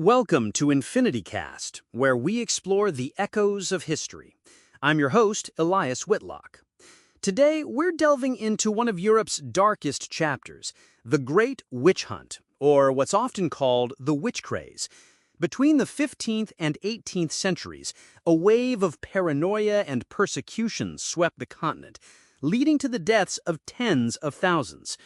Welcome to EnfinityCast, where we explore the echoes of history. I'm your host, Elias Whitlock. Today, we're delving into one of Europe's darkest chapters, the Great Witch Hunt, or what's often called the Witch Craze. Between the 15th and 18th centuries, a wave of paranoia and persecution swept the continent, leading to the deaths of tens of thousands.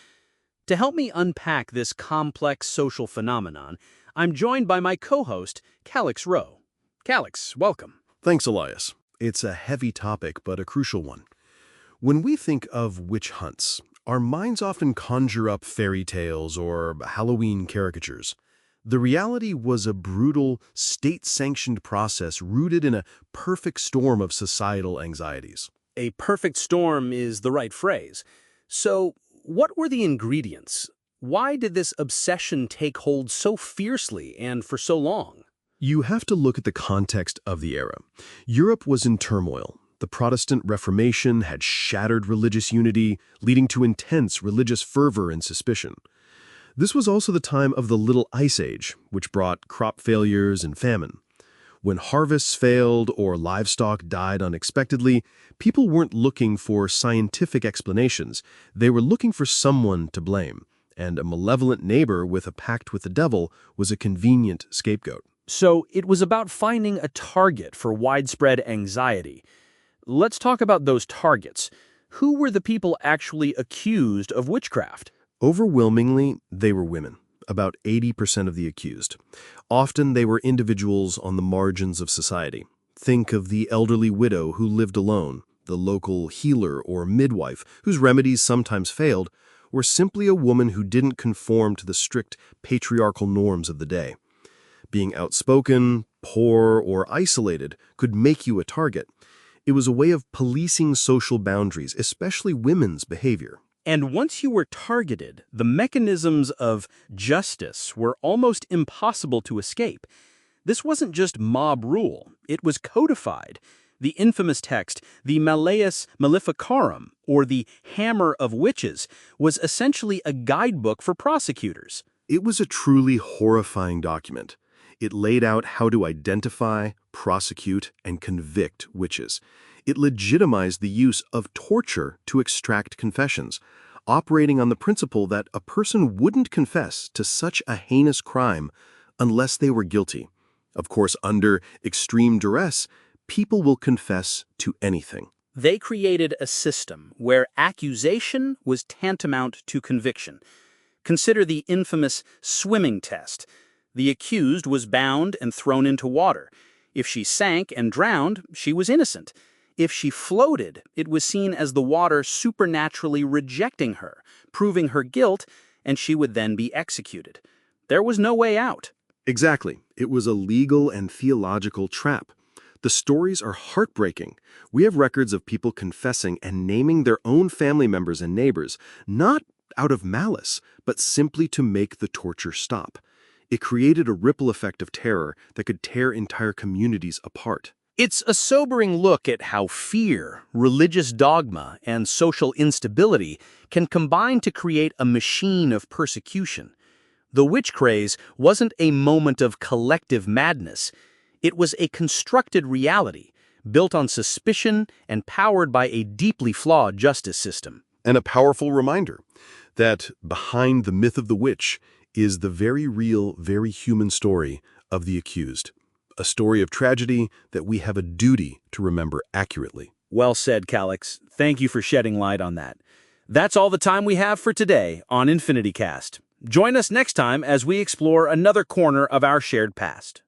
To help me unpack this complex social phenomenon, I'm joined by my co-host, Calyx Rowe. Calyx, welcome. Thanks, Elias. It's a heavy topic, but a crucial one. When we think of witch hunts, our minds often conjure up fairy tales or Halloween caricatures. The reality was a brutal, state-sanctioned process rooted in a perfect storm of societal anxieties. A perfect storm is the right phrase. So, what were the ingredients? Why did this obsession take hold so fiercely and for so long? You have to look at the context of the era. Europe was in turmoil. The Protestant Reformation had shattered religious unity, leading to intense religious fervor and suspicion. This was also the time of the Little Ice Age, which brought crop failures and famine. When harvests failed or livestock died unexpectedly, people weren't looking for scientific explanations. They were looking for someone to blame. And a malevolent neighbor with a pact with the devil was a convenient scapegoat. So it was about finding a target for widespread anxiety. Let's talk about those targets. Who were the people actually accused of witchcraft? Overwhelmingly, they were women, about 80% of the accused. Often they were individuals on the margins of society. Think of the elderly widow who lived alone, the local healer or midwife whose remedies sometimes failed, or simply a woman who didn't conform to the strict patriarchal norms of the day. Being outspoken, poor, or isolated could make you a target. It was a way of policing social boundaries, especially women's behavior. And once you were targeted, the mechanisms of justice were almost impossible to escape. This wasn't just mob rule, it was codified. The infamous text, the Malleus Maleficarum, or the Hammer of Witches, was essentially a guidebook for prosecutors. It was a truly horrifying document. It laid out how to identify, prosecute, and convict witches. It legitimized the use of torture to extract confessions, operating on the principle that a person wouldn't confess to such a heinous crime unless they were guilty. Of course, under extreme duress, people will confess to anything. They created a system where accusation was tantamount to conviction. Consider the infamous swimming test. The accused was bound and thrown into water. If she sank and drowned, she was innocent. If she floated, it was seen as the water supernaturally rejecting her, proving her guilt, and she would then be executed. There was no way out. Exactly. It was a legal and theological trap. The stories are heartbreaking. We have records of people confessing and naming their own family members and neighbors, not out of malice, but simply to make the torture stop. It created a ripple effect of terror that could tear entire communities apart. It's a sobering look at how fear, religious dogma, and social instability can combine to create a machine of persecution. The witch craze wasn't a moment of collective madness. It was a constructed reality, built on suspicion and powered by a deeply flawed justice system. And a powerful reminder that behind the myth of the witch is the very real, very human story of the accused. A story of tragedy that we have a duty to remember accurately. Well said, Calyx. Thank you for shedding light on that. That's all the time we have for today on EnfinityCast. Join us next time as we explore another corner of our shared past.